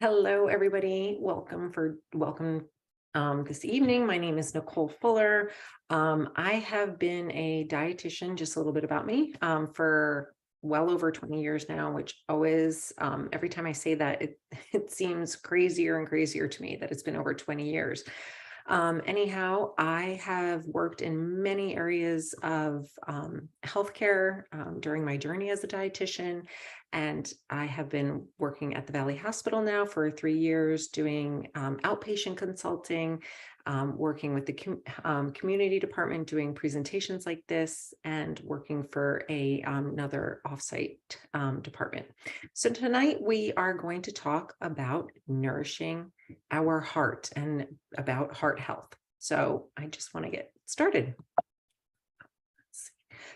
Hello, everybody. Welcome this evening. My name is Nicole Fuller. I have been a dietitian, just a little bit about me, for well over 20 years now, which always, every time I say that, it seems crazier and crazier to me that it's been over 20 years. Anyhow, I have worked in many areas of healthcare during my journey as a dietitian, and I have been working at the Valley Hospital now for 3 years, doing outpatient consulting, working with the community department, doing presentations like this, and working for another offsite department. So tonight we are going to talk about nourishing our heart and about heart health. So I just want to get started.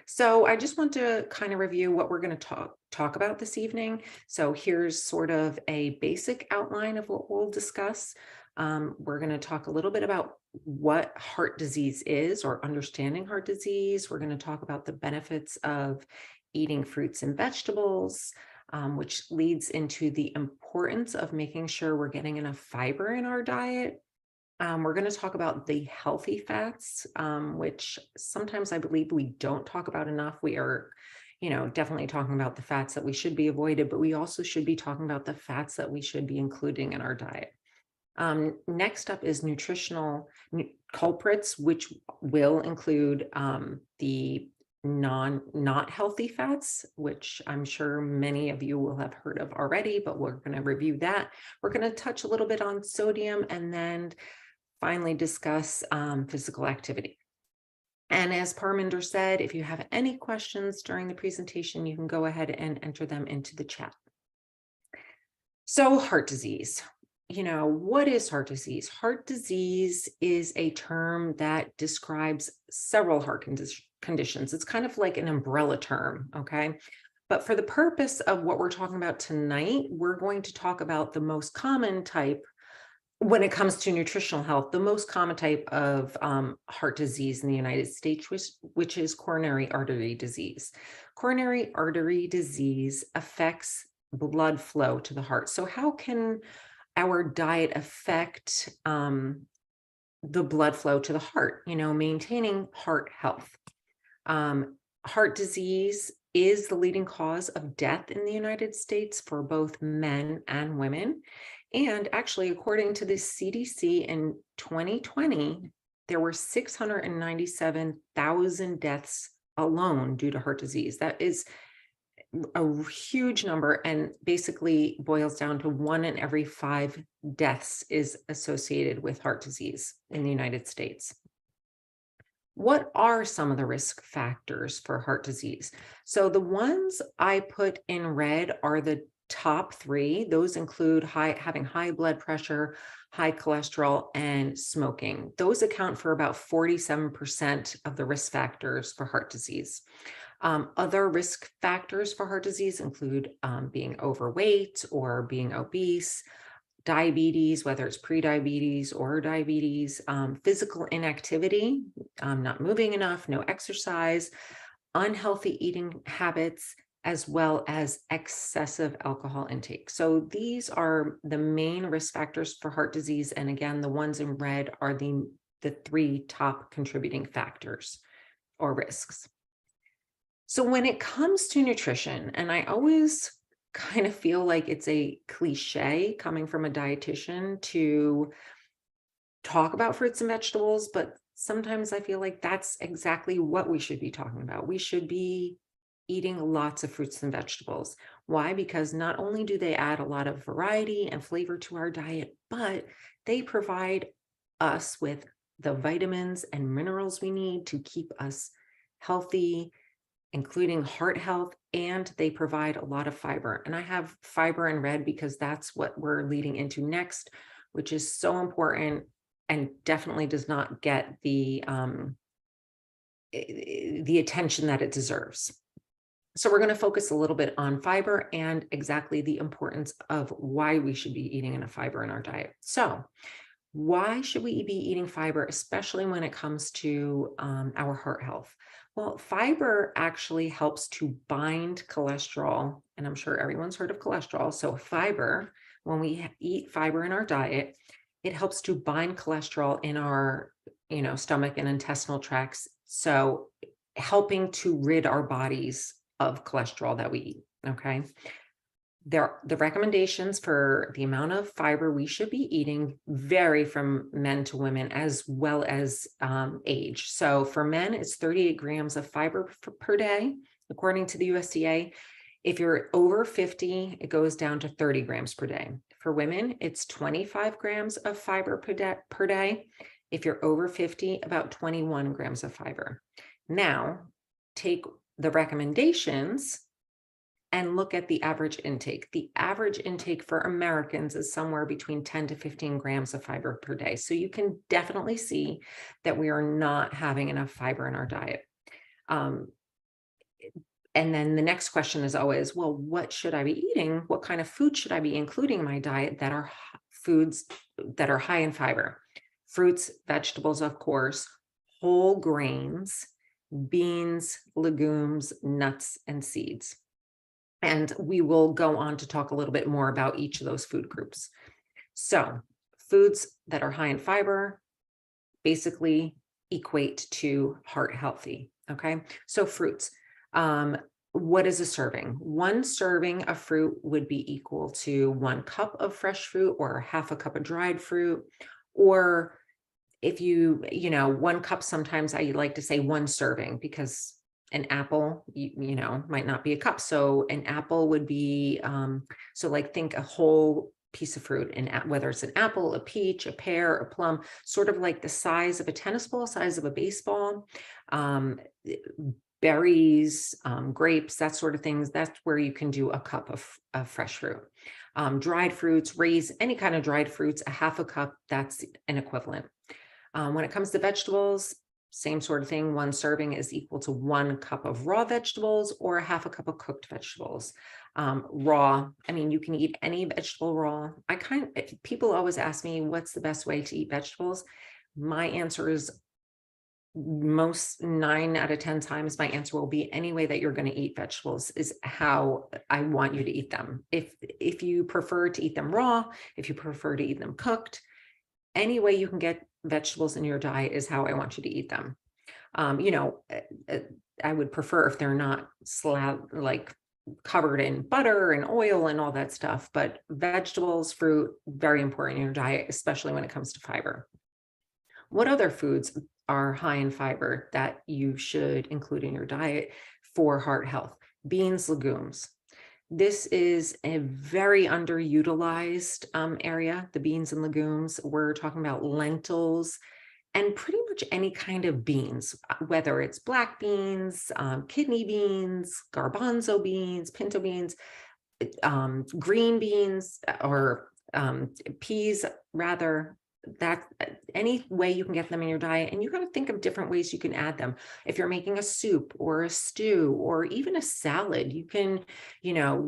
So I just want to kind of review what we're going to talk about this evening. So here's sort of a basic outline of what we'll discuss. We're going to talk a little bit about what heart disease is, or understanding heart disease. We're going to talk about the benefits of eating fruits and vegetables, which leads into the importance of making sure we're getting enough fiber in our diet. We're going to talk about the healthy fats, which sometimes I believe we don't talk about enough. We are, definitely talking about the fats that we should be avoided, but we also should be talking about the fats that we should be including in our diet. Next up is nutritional culprits, which will include the not healthy fats, which I'm sure many of you will have heard of already, but we're going to review that. We're going to touch a little bit on sodium, and then finally discuss physical activity. And as Parminder said, if you have any questions during the presentation, you can go ahead and enter them into the chat. So heart disease. What is heart disease? Heart disease is a term that describes several heart conditions. It's kind of like an umbrella term, okay? But for the purpose of what we're talking about tonight, we're going to talk about the most common type when it comes to nutritional health, the most common type of heart disease in the United States, which is coronary artery disease. Coronary artery disease affects blood flow to the heart. So how can our diet affect the blood flow to the heart, maintaining heart health? Heart disease is the leading cause of death in the United States for both men and women. And actually, according to the CDC in 2020, there were 697,000 deaths alone due to heart disease. That is a huge number, and basically boils down to 1 in every 5 deaths is associated with heart disease in the United States. What are some of the risk factors for heart disease? So the ones I put in red are the top 3. Those include having high blood pressure, high cholesterol, and smoking. Those account for about 47% of the risk factors for heart disease. Other risk factors for heart disease include being overweight or being obese, diabetes, whether it's prediabetes or diabetes, physical inactivity, not moving enough, no exercise, unhealthy eating habits, as well as excessive alcohol intake. So these are the main risk factors for heart disease. And again, the ones in red are the 3 top contributing factors or risks. So when it comes to nutrition, and I always kind of feel like it's a cliche coming from a dietitian to talk about fruits and vegetables, but sometimes I feel like that's exactly what we should be talking about. We should be eating lots of fruits and vegetables. Why? Because not only do they add a lot of variety and flavor to our diet, but they provide us with the vitamins and minerals we need to keep us healthy, including heart health, and they provide a lot of fiber. And I have fiber in red because that's what we're leading into next, which is so important and definitely does not get the attention that it deserves. So we're going to focus a little bit on fiber and exactly the importance of why we should be eating enough fiber in our diet. So why should we be eating fiber, especially when it comes to our heart health? Well, fiber actually helps to bind cholesterol, and I'm sure everyone's heard of cholesterol. So fiber, when we eat fiber in our diet, it helps to bind cholesterol in our, stomach and intestinal tracts. So helping to rid our bodies of cholesterol that we eat. Okay. The recommendations for the amount of fiber we should be eating vary from men to women as well as age. So for men, it's 38 grams of fiber per day, according to the USDA. If you're over 50, it goes down to 30 grams per day. For women, it's 25 grams of fiber per day. If you're over 50, about 21 grams of fiber. Now, take the recommendations and look at the average intake. The average intake for Americans is somewhere between 10 to 15 grams of fiber per day. So you can definitely see that we are not having enough fiber in our diet. And then the next question is always, well, what should I be eating? What kind of food should I be including in my diet that are foods that are high in fiber? Fruits, vegetables, of course, whole grains, beans, legumes, nuts, and seeds. And we will go on to talk a little bit more about each of those food groups. So foods that are high in fiber basically equate to heart healthy. Okay. So fruits. What is a serving? One serving of fruit would be equal to 1 cup of fresh fruit or half a cup of dried fruit. Or if 1 cup, sometimes I like to say 1 serving, because an apple, might not be a cup. So an apple would be, so like think a whole piece of fruit, and whether it's an apple, a peach, a pear, a plum, sort of like the size of a tennis ball, size of a baseball, berries, grapes, that sort of things. That's where you can do a cup of fresh fruit. Dried fruits, any kind of dried fruits, a half a cup, that's an equivalent. When it comes to vegetables, same sort of thing. 1 serving is equal to 1 cup of raw vegetables or a half a cup of cooked vegetables. Raw, I mean, you can eat any vegetable raw. People always ask me, what's the best way to eat vegetables? My answer is, most 9 out of 10 times, my answer will be, any way that you're going to eat vegetables is how I want you to eat them. If you prefer to eat them raw, if you prefer to eat them cooked, any way you can get vegetables in your diet is how I want you to eat them. I would prefer if they're not like covered in butter and oil and all that stuff, but vegetables, fruit, very important in your diet, especially when it comes to fiber. What other foods are high in fiber that you should include in your diet for heart health? Beans, legumes. This is a very underutilized area, the beans and legumes. We're talking about lentils and pretty much any kind of beans, whether it's black beans, kidney beans, garbanzo beans, pinto beans, green beans, or peas, rather. That any way you can get them in your diet, and you got to think of different ways you can add them. If you're making a soup or a stew or even a salad, you can,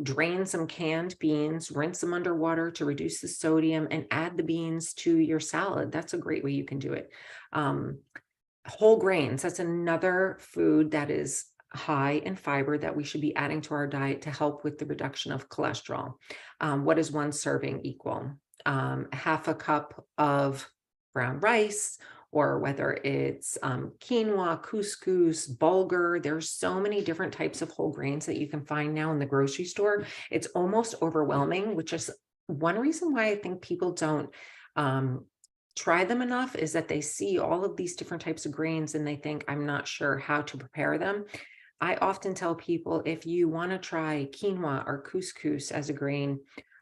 drain some canned beans, rinse them underwater to reduce the sodium, and add the beans to your salad. That's a great way you can do it. Whole grains, that's another food that is high in fiber that we should be adding to our diet to help with the reduction of cholesterol. What does 1 serving equal? Half a cup of brown rice, or whether it's quinoa, couscous, bulgur. There's so many different types of whole grains that you can find now in the grocery store. It's almost overwhelming, which is one reason why I think people don't try them enough, is that they see all of these different types of grains and they think, I'm not sure how to prepare them. I often tell people, if you want to try quinoa or couscous as a grain,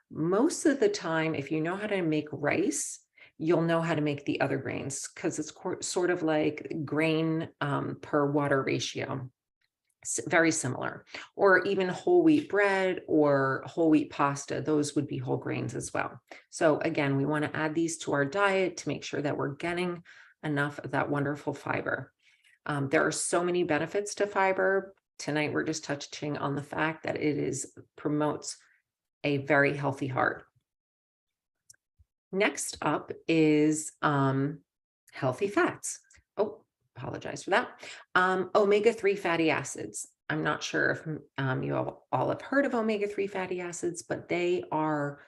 most of the time, if you know how to make rice, you'll know how to make the other grains, because it's sort of like grain per water ratio. Very similar. Or even whole wheat bread or whole wheat pasta, those would be whole grains as well. So again, we want to add these to our diet to make sure that we're getting enough of that wonderful fiber. There are so many benefits to fiber. Tonight, we're just touching on the fact that it promotes a very healthy heart. Next up is healthy fats. Oh, apologize for that. Omega-3 fatty acids. I'm not sure if you all have heard of omega-3 fatty acids, but they are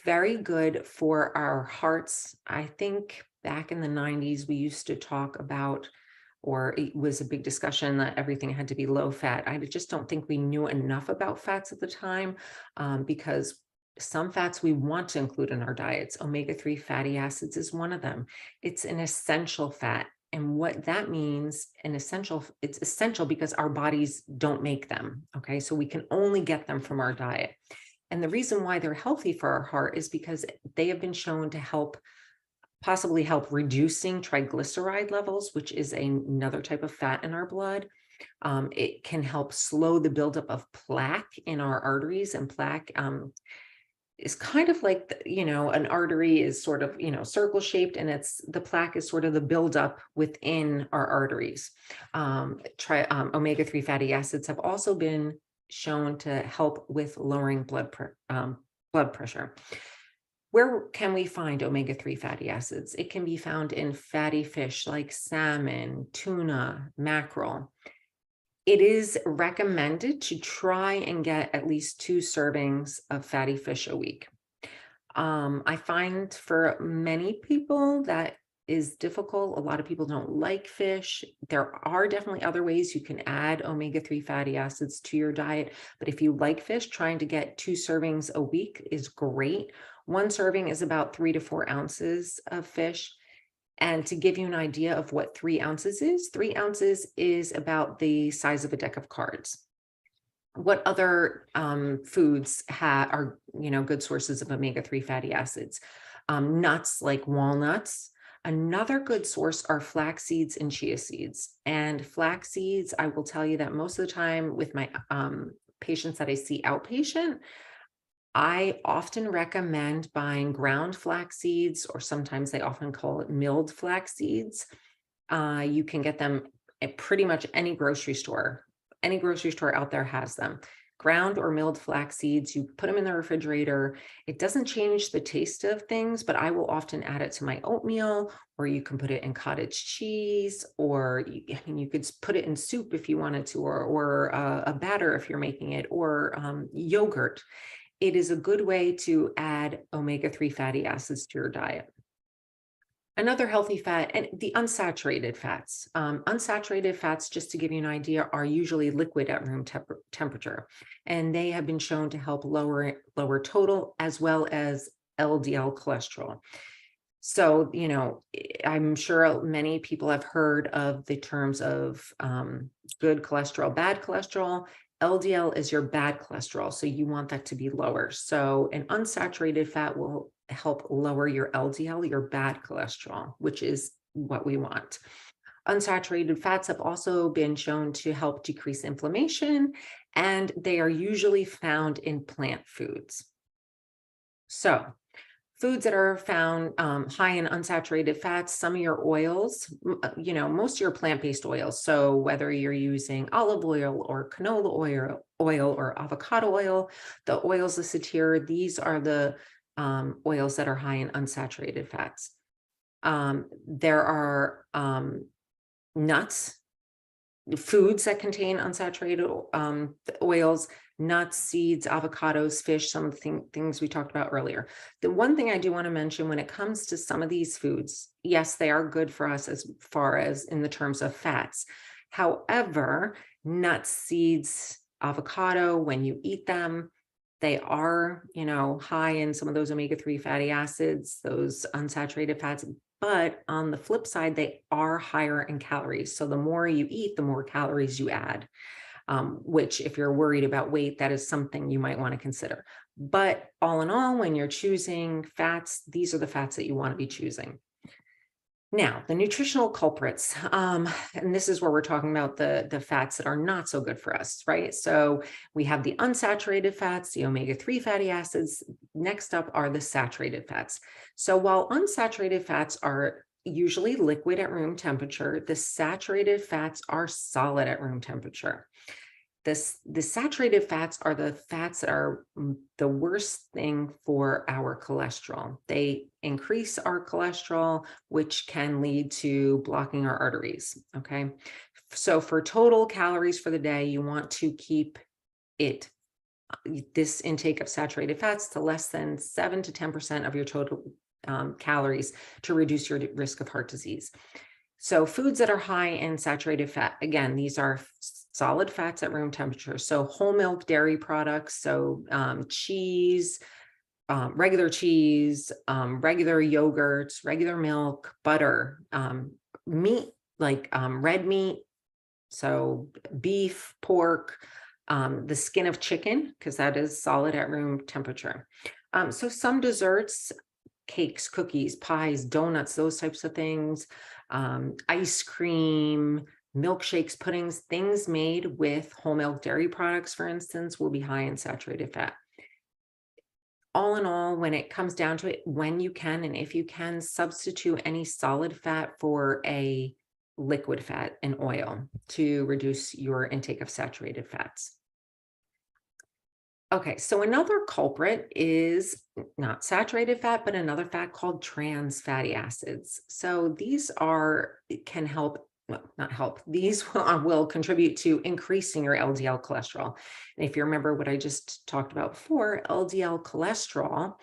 Very good for our hearts. I think back in the 90s, we used to talk about, or it was a big discussion that everything had to be low fat. I just don't think we knew enough about fats at the time, because some fats we want to include in our diets. Omega-3 fatty acids is one of them. It's an essential fat. And what that means, it's essential because our bodies don't make them. Okay. So we can only get them from our diet. And the reason why they're healthy for our heart is because they have been shown to possibly help reducing triglyceride levels, which is another type of fat in our blood. It can help slow the buildup of plaque in our arteries, and plaque is kind of like, an artery is sort of, circle shaped, and the plaque is sort of the buildup within our arteries. Omega-3 fatty acids have also been shown to help with lowering blood pressure. Where can we find omega-3 fatty acids? It can be found in fatty fish like salmon, tuna, mackerel. It is recommended to try and get at least 2 servings of fatty fish a week. I find for many people that is difficult. A lot of people don't like fish. There are definitely other ways you can add omega-3 fatty acids to your diet. But if you like fish, trying to get 2 servings a week is great. 1 serving is about 3 to 4 ounces of fish. And to give you an idea of what 3 ounces is, 3 ounces is about the size of a deck of cards. What other foods are good sources of omega-3 fatty acids? Nuts like walnuts. Another good source are flax seeds and chia seeds. And flax seeds, I will tell you that most of the time with my patients that I see outpatient, I often recommend buying ground flax seeds, or sometimes they often call it milled flax seeds. You can get them at pretty much any grocery store. Any grocery store out there has them. Ground or milled flax seeds, you put them in the refrigerator. It doesn't change the taste of things, but I will often add it to my oatmeal, or you can put it in cottage cheese, or you could put it in soup if you wanted to, or a batter if you're making it, or yogurt. It is a good way to add omega-3 fatty acids to your diet. Another healthy fat, and the unsaturated fats. Unsaturated fats, just to give you an idea, are usually liquid at room temperature, and they have been shown to help lower total as well as LDL cholesterol. So, I'm sure many people have heard of the terms of good cholesterol, bad cholesterol. LDL is your bad cholesterol, so you want that to be lower. So an unsaturated fat will help lower your LDL, your bad cholesterol, which is what we want. Unsaturated fats have also been shown to help decrease inflammation, and they are usually found in plant foods. So foods that are found high in unsaturated fats, some of your oils, most of your plant-based oils. So whether you're using olive oil or canola oil or avocado oil, the oils listed here, these are the oils that are high in unsaturated fats. There are nuts, foods that contain unsaturated oils, nuts, seeds, avocados, fish, some of the things we talked about earlier. The one thing I do want to mention when it comes to some of these foods, yes, they are good for us as far as in the terms of fats. However, nuts, seeds, avocado, when you eat them, they are, high in some of those omega-3 fatty acids, those unsaturated fats. But on the flip side, they are higher in calories. So the more you eat, the more calories you add, which if you're worried about weight, that is something you might want to consider. But all in all, when you're choosing fats, these are the fats that you want to be choosing. Now, the nutritional culprits, and this is where we're talking about the fats that are not so good for us, right? So we have the unsaturated fats, the omega-3 fatty acids. Next up are the saturated fats. So while unsaturated fats are usually liquid at room temperature, the saturated fats are solid at room temperature. The saturated fats are the fats that are the worst thing for our cholesterol. They increase our cholesterol, which can lead to blocking our arteries. Okay. So for total calories for the day, you want to keep it this intake of saturated fats to less than 7 to 10% of your total calories to reduce your risk of heart disease. So foods that are high in saturated fat, again, these are solid fats at room temperature. So whole milk dairy products, so cheese, regular cheese, regular yogurts, regular milk, butter, meat, like red meat, so beef, pork, the skin of chicken, because that is solid at room temperature. So some desserts, cakes, cookies, pies, donuts, those types of things, ice cream, milkshakes, puddings, things made with whole milk dairy products, for instance, will be high in saturated fat. All in all, when it comes down to it, when you can and if you can, substitute any solid fat for a liquid fat and oil to reduce your intake of saturated fats. Okay, so another culprit is not saturated fat, but another fat called trans fatty acids. So these can help, well, not help, these will contribute to increasing your LDL cholesterol. And if you remember what I just talked about before, LDL cholesterol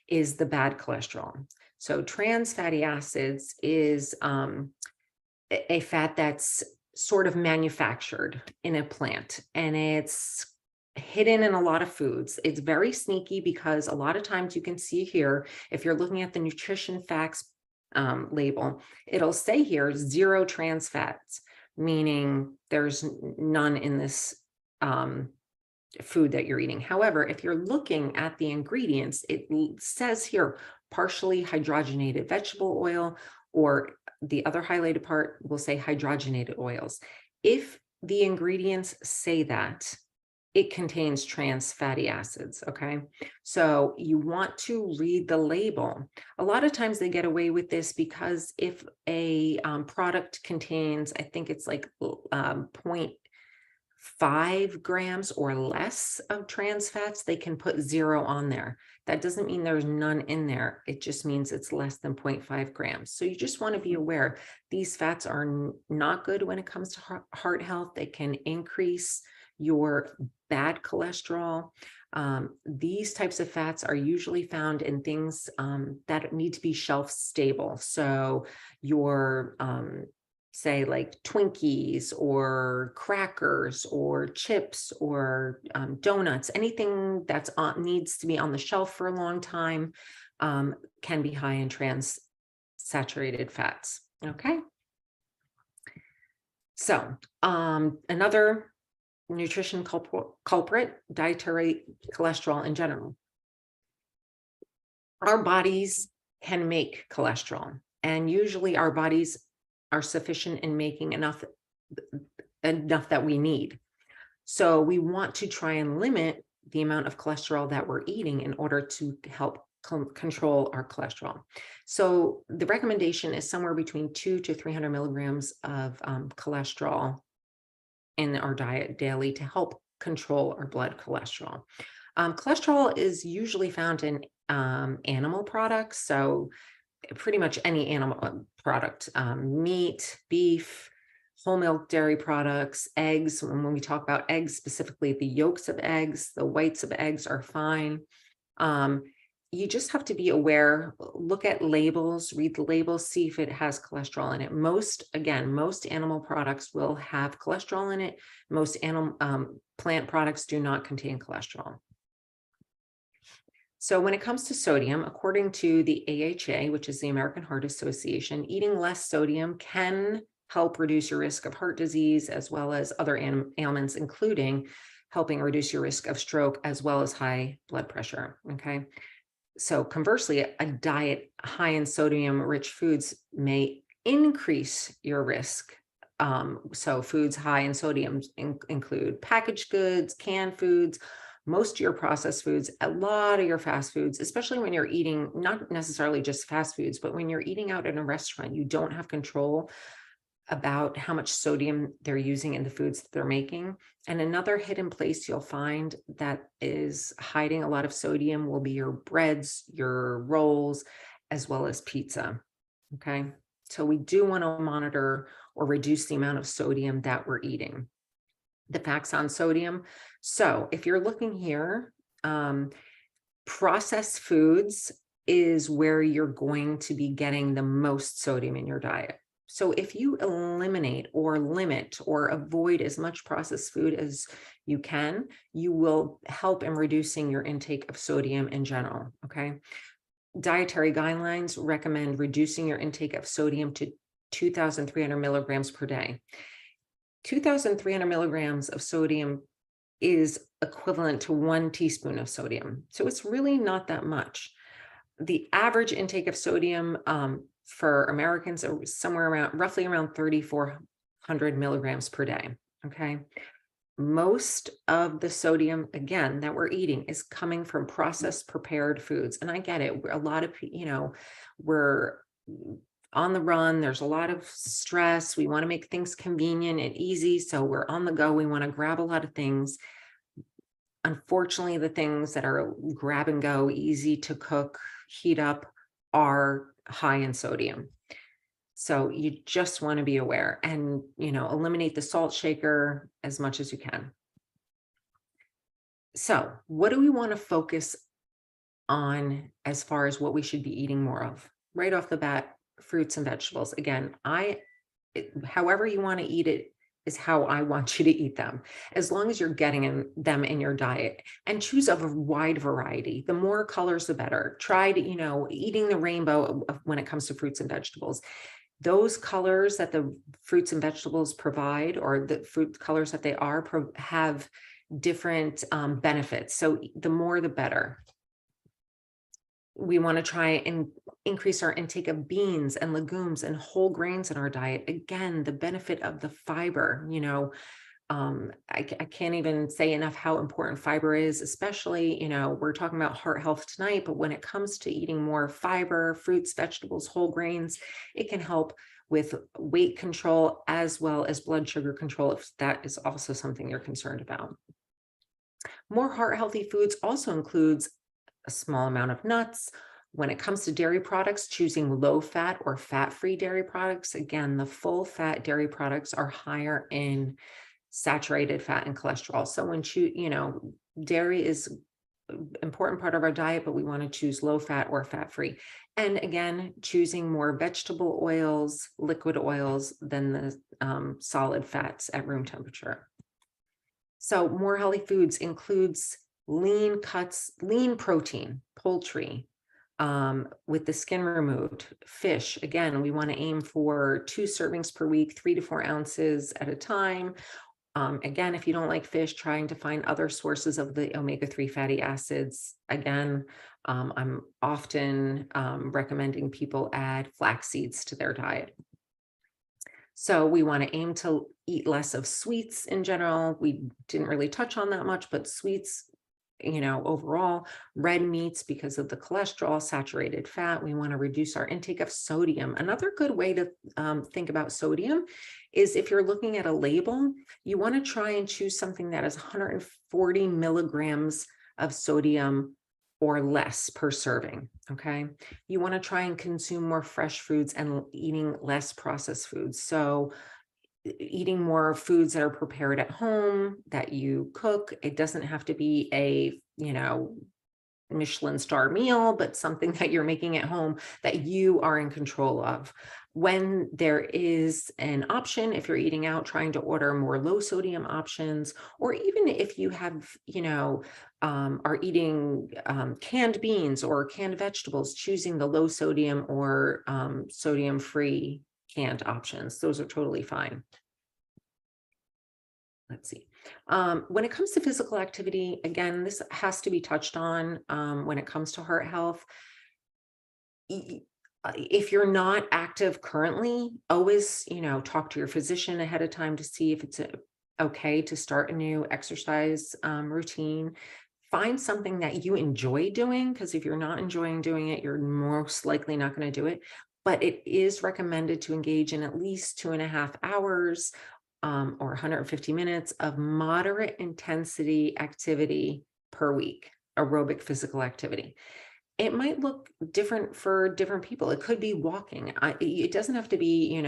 is the bad cholesterol. So trans fatty acids is a fat that's sort of manufactured in a plant, and it's hidden in a lot of foods. It's very sneaky because a lot of times you can see here, if you're looking at the nutrition facts label, it'll say here 0 trans fats, meaning there's none in this food that you're eating. However, if you're looking at the ingredients, it says here partially hydrogenated vegetable oil, or the other highlighted part will say hydrogenated oils. If the ingredients say that, it contains trans fatty acids, okay? So you want to read the label. A lot of times they get away with this because if a product contains, I think it's like 0.5 grams or less of trans fats, they can put 0 on there. That doesn't mean there's none in there. It just means it's less than 0.5 grams. So you just want to be aware these fats are not good when it comes to heart health. They can increase your bad cholesterol. These types of fats are usually found in things that need to be shelf stable. So your say like Twinkies or crackers or chips or donuts, anything that's needs to be on the shelf for a long time can be high in trans saturated fats. Okay. So another nutrition culprit, dietary cholesterol in general. Our bodies can make cholesterol, and usually our bodies are sufficient in making enough that we need. So we want to try and limit the amount of cholesterol that we're eating in order to help control our cholesterol. So the recommendation is somewhere between 200 to 300 milligrams of cholesterol in our diet daily to help control our blood cholesterol. Cholesterol is usually found in animal products. So pretty much any animal product, meat, beef, whole milk dairy products, eggs. When we talk about eggs, specifically the yolks of eggs, the whites of eggs are fine. You just have to be aware, look at labels, read the labels, see if it has cholesterol in it. Most animal products will have cholesterol in it. Most plant products do not contain cholesterol. So when it comes to sodium, according to the AHA, which is the American Heart Association, eating less sodium can help reduce your risk of heart disease as well as other ailments, including helping reduce your risk of stroke as well as high blood pressure. Okay. So conversely, a diet high in sodium-rich foods may increase your risk. So foods high in sodium include packaged goods, canned foods, most of your processed foods, a lot of your fast foods, especially when you're eating, not necessarily just fast foods, but when you're eating out in a restaurant, you don't have control about how much sodium they're using in the foods that they're making. And another hidden place you'll find that is hiding a lot of sodium will be your breads, your rolls, as well as pizza. Okay. So we do want to monitor or reduce the amount of sodium that we're eating. the facts on sodium. So if you're looking here, processed foods is where you're going to be getting the most sodium in your diet. So if you eliminate or limit or avoid as much processed food as you can, you will help in reducing your intake of sodium in general. Okay. Dietary guidelines recommend reducing your intake of sodium to 2,300 milligrams per day. 2,300 milligrams of sodium is equivalent to 1 teaspoon of sodium. So it's really not that much. The average intake of sodium for Americans are somewhere around, roughly around 3,400 milligrams per day. Okay. Most of the sodium, again, that we're eating is coming from processed prepared foods. And I get it. A lot of, we're on the run. There's a lot of stress. We want to make things convenient and easy. So we're on the go. We want to grab a lot of things. Unfortunately, the things that are grab and go, easy to cook, heat up, are high in sodium. So you just want to be aware and, eliminate the salt shaker as much as you can. So what do we want to focus on as far as what we should be eating more of? Right off the bat, fruits and vegetables. Again, however you want to eat it is how I want you to eat them, as long as you're getting them in your diet, and choose a wide variety. The more colors, the better. Try to, eating the rainbow when it comes to fruits and vegetables. Those colors that the fruits and vegetables provide, or the fruit colors that they are, have different benefits. So the more, the better. We want to try and increase our intake of beans and legumes and whole grains in our diet. Again, the benefit of the fiber, I can't even say enough how important fiber is, especially, we're talking about heart health tonight, but when it comes to eating more fiber, fruits, vegetables, whole grains, it can help with weight control as well as blood sugar control, if that is also something you're concerned about. More heart healthy foods also includes a small amount of nuts. When it comes to dairy products, choosing low fat or fat-free dairy products. Again, the full fat dairy products are higher in saturated fat and cholesterol. So when dairy is an important part of our diet, but we want to choose low fat or fat-free. And again, choosing more vegetable oils, liquid oils than the solid fats at room temperature. So more healthy foods includes lean cuts, lean protein, poultry, with the skin removed, fish. Again, we want to aim for 2 servings per week, 3 to 4 ounces at a time. Again, if you don't like fish, trying to find other sources of the omega-3 fatty acids. Again, I'm often recommending people add flax seeds to their diet. So we want to aim to eat less of sweets in general. We didn't really touch on that much, but sweets, overall, red meats because of the cholesterol, saturated fat. We want to reduce our intake of sodium. Another good way to think about sodium is, if you're looking at a label, you want to try and choose something that is 140 milligrams of sodium or less per serving. Okay. You want to try and consume more fresh foods and eating less processed foods. So eating more foods that are prepared at home, that you cook. It doesn't have to be a, Michelin star meal, but something that you're making at home that you are in control of. When there is an option, if you're eating out, trying to order more low sodium options, or even if you have, are eating canned beans or canned vegetables, choosing the low sodium or sodium free canned options. Those are totally fine. Let's see. When it comes to physical activity, again, this has to be touched on when it comes to heart health. If you're not active currently, always, talk to your physician ahead of time to see if it's okay to start a new exercise routine. Find something that you enjoy doing, because if you're not enjoying doing it, you're most likely not going to do it. But it is recommended to engage in at least 2.5 hours or 150 minutes of moderate intensity activity per week, aerobic physical activity. It might look different for different people. It could be walking. It doesn't have to be,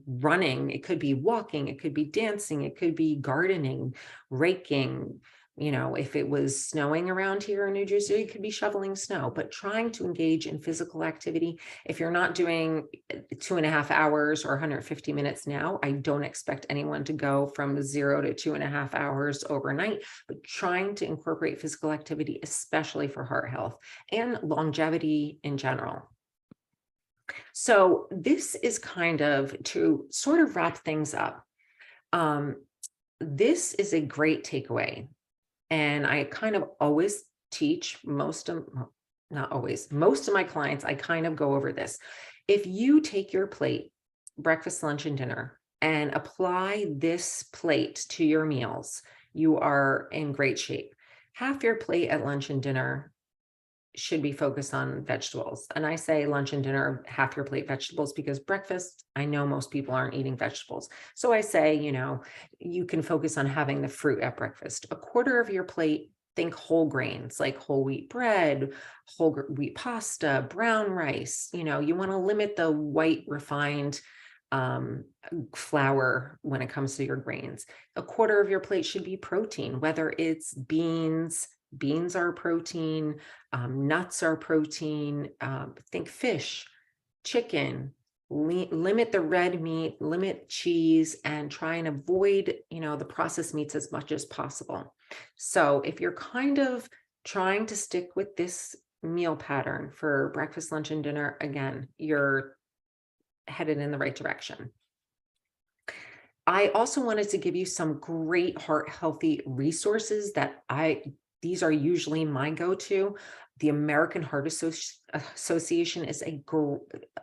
running, it could be walking, it could be dancing, it could be gardening, raking. If it was snowing around here in New Jersey, it could be shoveling snow, but trying to engage in physical activity. If you're not doing 2.5 hours or 150 minutes now, I don't expect anyone to go from 0 to 2.5 hours overnight, but trying to incorporate physical activity, especially for heart health and longevity in general. So this is kind of to sort of wrap things up. This is a great takeaway. And I kind of always teach most of my clients, I kind of go over this. If you take your plate, breakfast, lunch, and dinner, and apply this plate to your meals, you are in great shape. Half your plate at lunch and dinner should be focused on vegetables. And I say lunch and dinner, half your plate vegetables, because breakfast, I know most people aren't eating vegetables. So I say, you can focus on having the fruit at breakfast. A quarter of your plate, think whole grains like whole wheat bread, whole wheat pasta, brown rice. You want to limit the white refined flour when it comes to your grains. A quarter of your plate should be protein, whether it's beans. Beans are protein, nuts are protein, think fish, chicken, limit the red meat, limit cheese, and try and avoid, the processed meats as much as possible. So if you're kind of trying to stick with this meal pattern for breakfast, lunch, and dinner, again, you're headed in the right direction. I also wanted to give you some great heart healthy resources that these are usually my go-to. The American Heart Association is a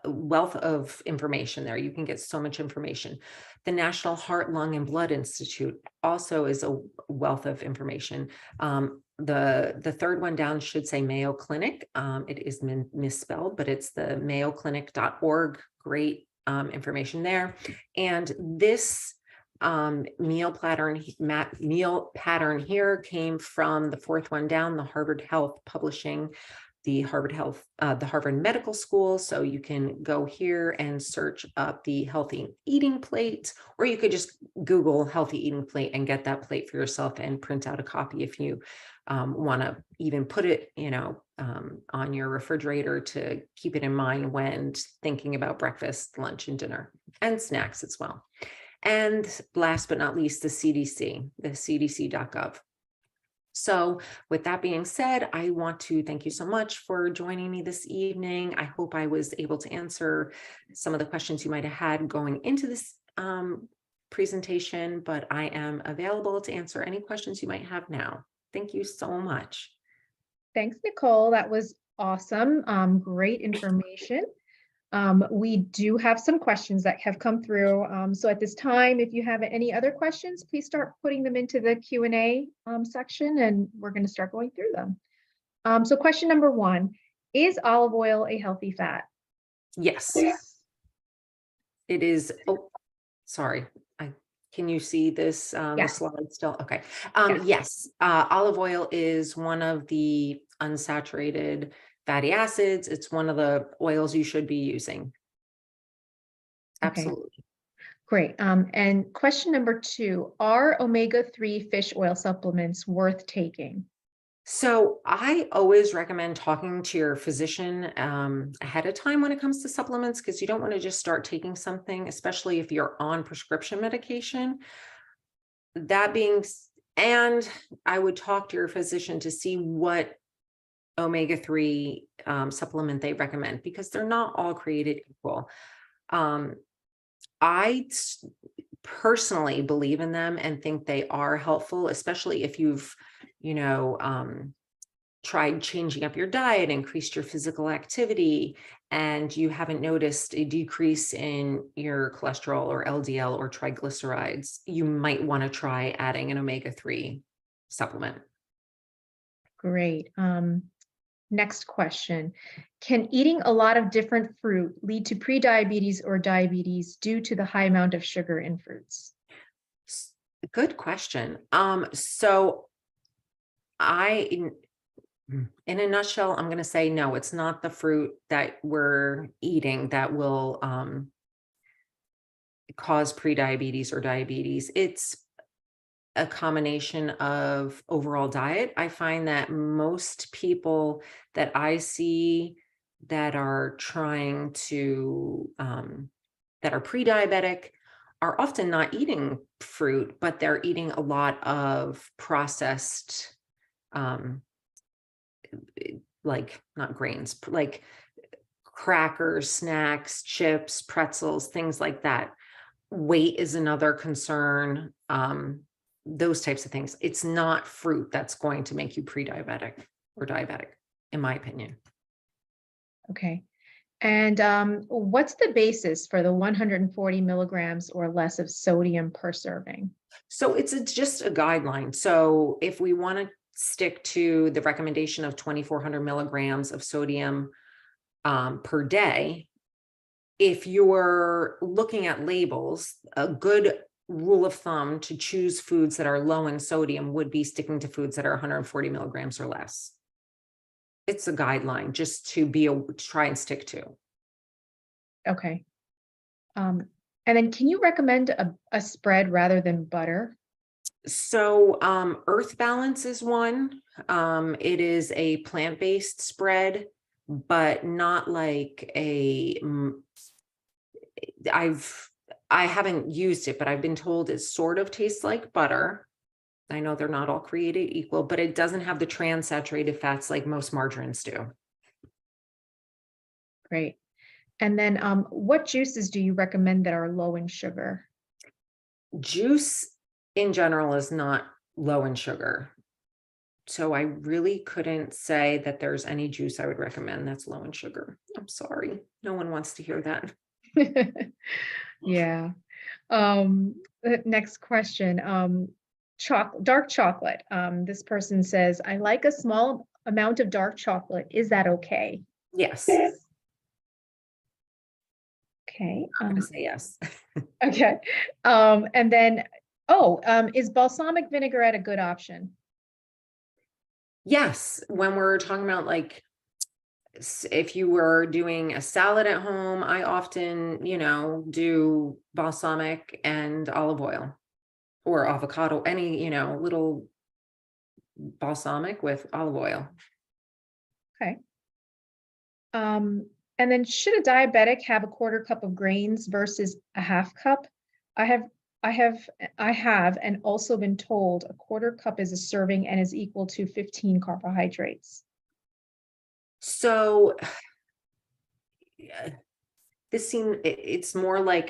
wealth of information there. You can get so much information. The National Heart, Lung, and Blood Institute also is a wealth of information. The third one down should say Mayo Clinic. It is misspelled, but it's the mayoclinic.org. Great information there. And this meal pattern here came from the fourth one down, the Harvard Health Publishing, the Harvard Medical School. So you can go here and search up the healthy eating plate, or you could just Google healthy eating plate and get that plate for yourself and print out a copy if you want to even put it, on your refrigerator to keep it in mind when thinking about breakfast, lunch, and dinner, and snacks as well. And last but not least, the CDC, the cdc.gov. So with that being said, I want to thank you so much for joining me this evening. I hope I was able to answer some of the questions you might have had going into this presentation, but I am available to answer any questions you might have now. Thank you so much. Thanks, Nicole. That was awesome. Great information. We do have some questions that have come through. So at this time, if you have any other questions, please start putting them into the Q&A section, and we're going to start going through them. So question number 1, is olive oil a healthy fat? Yes. It is. Oh, sorry. Can you see this the slide still? Okay. Yes. Olive oil is one of the unsaturated fatty acids. It's one of the oils you should be using. Absolutely. Okay. Great. And question number 2, are omega-3 fish oil supplements worth taking? So I always recommend talking to your physician ahead of time when it comes to supplements, because you don't want to just start taking something, especially if you're on prescription medication. And I would talk to your physician to see what omega-3 supplement they recommend, because they're not all created equal. I personally believe in them and think they are helpful, especially if you've, tried changing up your diet, increased your physical activity, and you haven't noticed a decrease in your cholesterol or LDL or triglycerides. You might want to try adding an omega-3 supplement. Great. Next question. Can eating a lot of different fruit lead to prediabetes or diabetes due to the high amount of sugar in fruits? Good question. So in a nutshell, I'm going to say no, it's not the fruit that we're eating that will cause prediabetes or diabetes. It's a combination of overall diet. I find that most people that I see that are trying to, that are pre-diabetic are often not eating fruit, but they're eating a lot of processed, um, like not grains, like crackers, snacks, chips, pretzels, things like that. Weight is another concern. Those types of things. It's not fruit that's going to make you pre-diabetic or diabetic, in my opinion. Okay. And what's the basis for the 140 milligrams or less of sodium per serving? So it's just a guideline. So if we want to stick to the recommendation of 2,400 milligrams of sodium per day, if you're looking at labels, a good rule of thumb to choose foods that are low in sodium would be sticking to foods that are 140 milligrams or less. It's a guideline just to try and stick to. Okay. Um, and then can you recommend a spread rather than butter? So Earth Balance is one. It is a plant-based spread, but not like I haven't used it, but I've been told it sort of tastes like butter. I know they're not all created equal, but it doesn't have the trans saturated fats like most margarines do. Great. And then what juices do you recommend that are low in sugar? Juice in general is not low in sugar. So I really couldn't say that there's any juice I would recommend that's low in sugar. I'm sorry. No one wants to hear that. Yeah. Next question. Dark chocolate. This person says, I like a small amount of dark chocolate. Is that okay? Yes. I'm Okay. going to say yes. Okay. And then, is balsamic vinaigrette a good option? Yes. When we're talking about like, if you were doing a salad at home, I often, do balsamic and olive oil or avocado, any, little balsamic with olive oil. Okay. And then should a diabetic have a quarter cup of grains versus a half cup? I have, I have, and also been told a quarter cup is a serving and is equal to 15 carbohydrates. So it's more like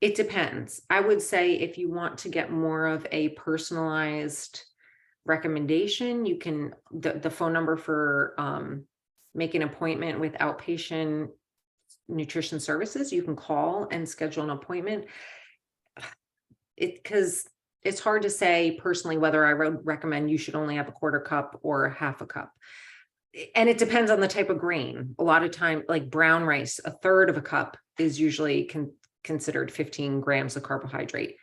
it depends. I would say if you want to get more of a personalized recommendation, you can, the phone number for make an appointment with outpatient nutrition services, you can call and schedule an appointment. Because it's hard to say personally whether I would recommend you should only have a quarter cup or half a cup. And it depends on the type of grain. A lot of time, like brown rice, a third of a cup is usually considered 15 grams of carbohydrate,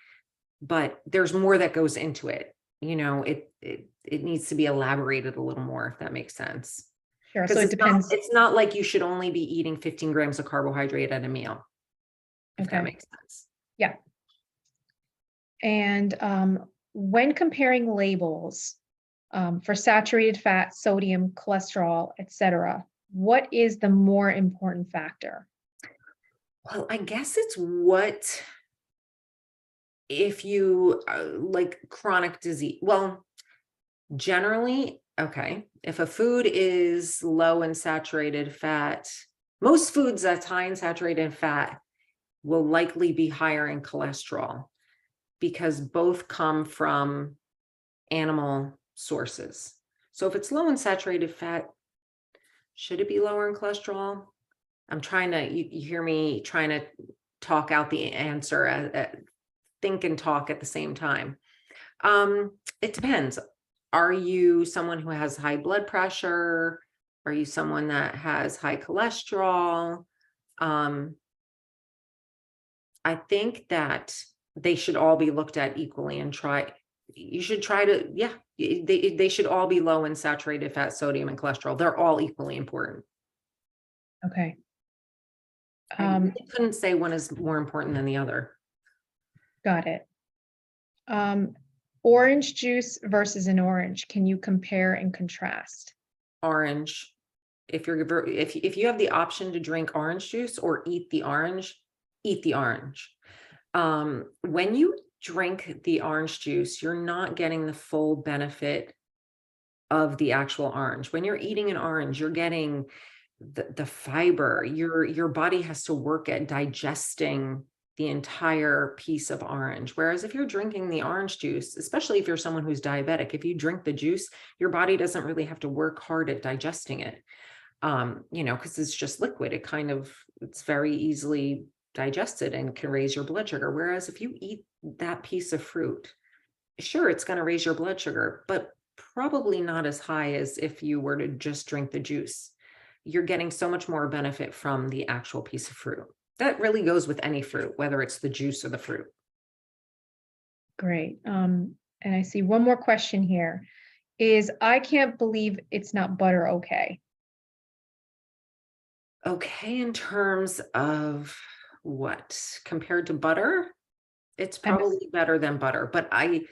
but there's more that goes into it. It needs to be elaborated a little more, if that makes sense. Sure. So Because it depends. it's not like you should only be eating 15 grams of carbohydrate at a meal, if that Okay. makes sense. Yeah. And when comparing labels for saturated fat, sodium, cholesterol, etc., what is the more important factor? Well, I guess it's if you like chronic disease. Well, generally, okay, if a food is low in saturated fat, most foods that's high in saturated fat will likely be higher in cholesterol because both come from animal sources. So if it's low in saturated fat, should it be lower in cholesterol? I'm trying to, you hear me trying to talk out the answer, think and talk at the same time. It depends. Are you someone who has high blood pressure? Are you someone that has high cholesterol? I think that they should all be looked at equally and you should try to, yeah, they should all be low in saturated fat, sodium, and cholesterol. They're all equally important. Okay. I Um, really couldn't say one is more important than the other. got it. Orange juice versus an orange. Can you compare and contrast? Orange. If you have the option to drink orange juice or eat the orange, eat the orange. When you drink the orange juice, you're not getting the full benefit of the actual orange. When you're eating an orange, you're getting the fiber. Your body has to work at digesting the entire piece of orange. Whereas if you're drinking the orange juice, especially if you're someone who's diabetic, if you drink the juice, your body doesn't really have to work hard at digesting it. Because it's just liquid. It's very easily digested and can raise your blood sugar. Whereas if you eat that piece of fruit, sure, it's going to raise your blood sugar, but probably not as high as if you were to just drink the juice. You're getting so much more benefit from the actual piece of fruit. That really goes with any fruit, whether it's the juice or the fruit. Great. And I see one more question here. Is I can't believe it's not butter okay? Okay, in terms of what compared to butter, it's I'm probably better than butter, but I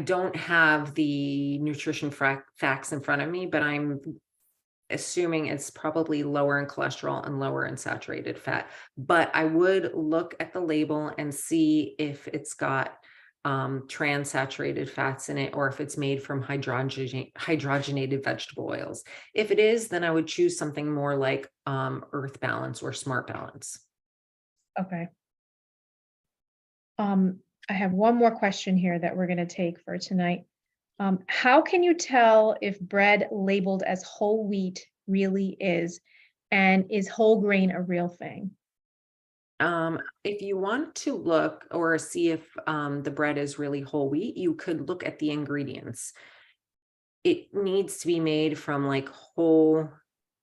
don't have the nutrition facts in front of me, but I'm assuming it's probably lower in cholesterol and lower in saturated fat. But I would look at the label and see if it's got trans saturated fats in it, or if it's made from hydrogenated vegetable oils. If it is, then I would choose something more like Earth Balance or Smart Balance. okay. I have one more question here that we're going to take for tonight. How can you tell if bread labeled as whole wheat really is, and is whole grain a real thing? If you want to look or see if the bread is really whole wheat, you could look at the ingredients. It needs to be made from like whole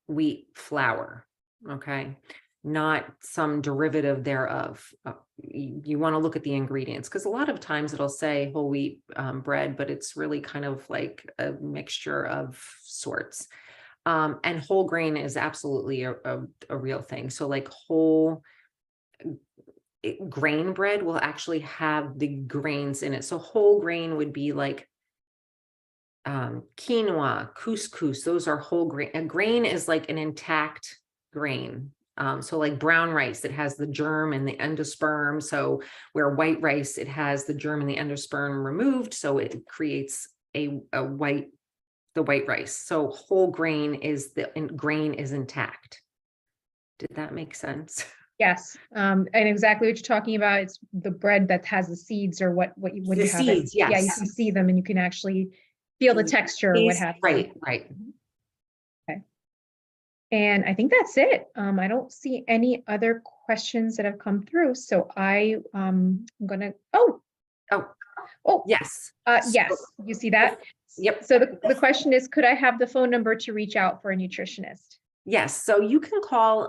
wheat flour, okay? Not some derivative thereof. You want to look at the ingredients, because a lot of times it'll say whole wheat bread, but it's really kind of like a mixture of sorts. And whole grain is absolutely a real thing. So like grain bread will actually have the grains in it. So whole grain would be like quinoa, couscous. Those are whole grain. A grain is like an intact grain. So like brown rice, it has the germ and the endosperm. So where white rice, it has the germ and the endosperm removed. So it creates the white rice. So whole grain is grain is intact. Did that make sense? Yes, and exactly what you're talking about. It's the bread that has the seeds, or what you when The you have it. seeds, Yeah, you yes. can see them and you can actually feel the texture or what have you. Right, right. Okay. And I think that's it. I don't see any other questions that have come through. So I'm gonna, oh, Yes. yes, you see that? Yep. So the question is, could I have the phone number to reach out for a nutritionist? Yes. So you can call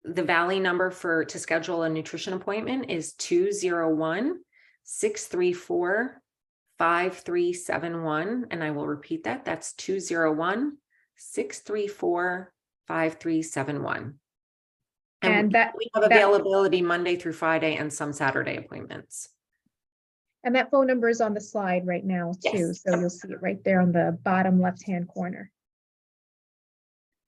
the Valley number to schedule a nutrition appointment is 201-634-5371. And I will repeat that. That's 201-634-5371. And we have availability Monday through Friday and some Saturday appointments. And that phone number is on the slide right now too. Yes. So you'll see it right there on the bottom left-hand corner.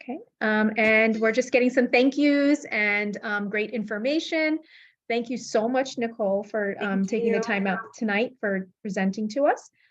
Okay. And we're just getting some thank yous and great information. Thank you so much, Nicole, for taking the time out tonight for presenting to us.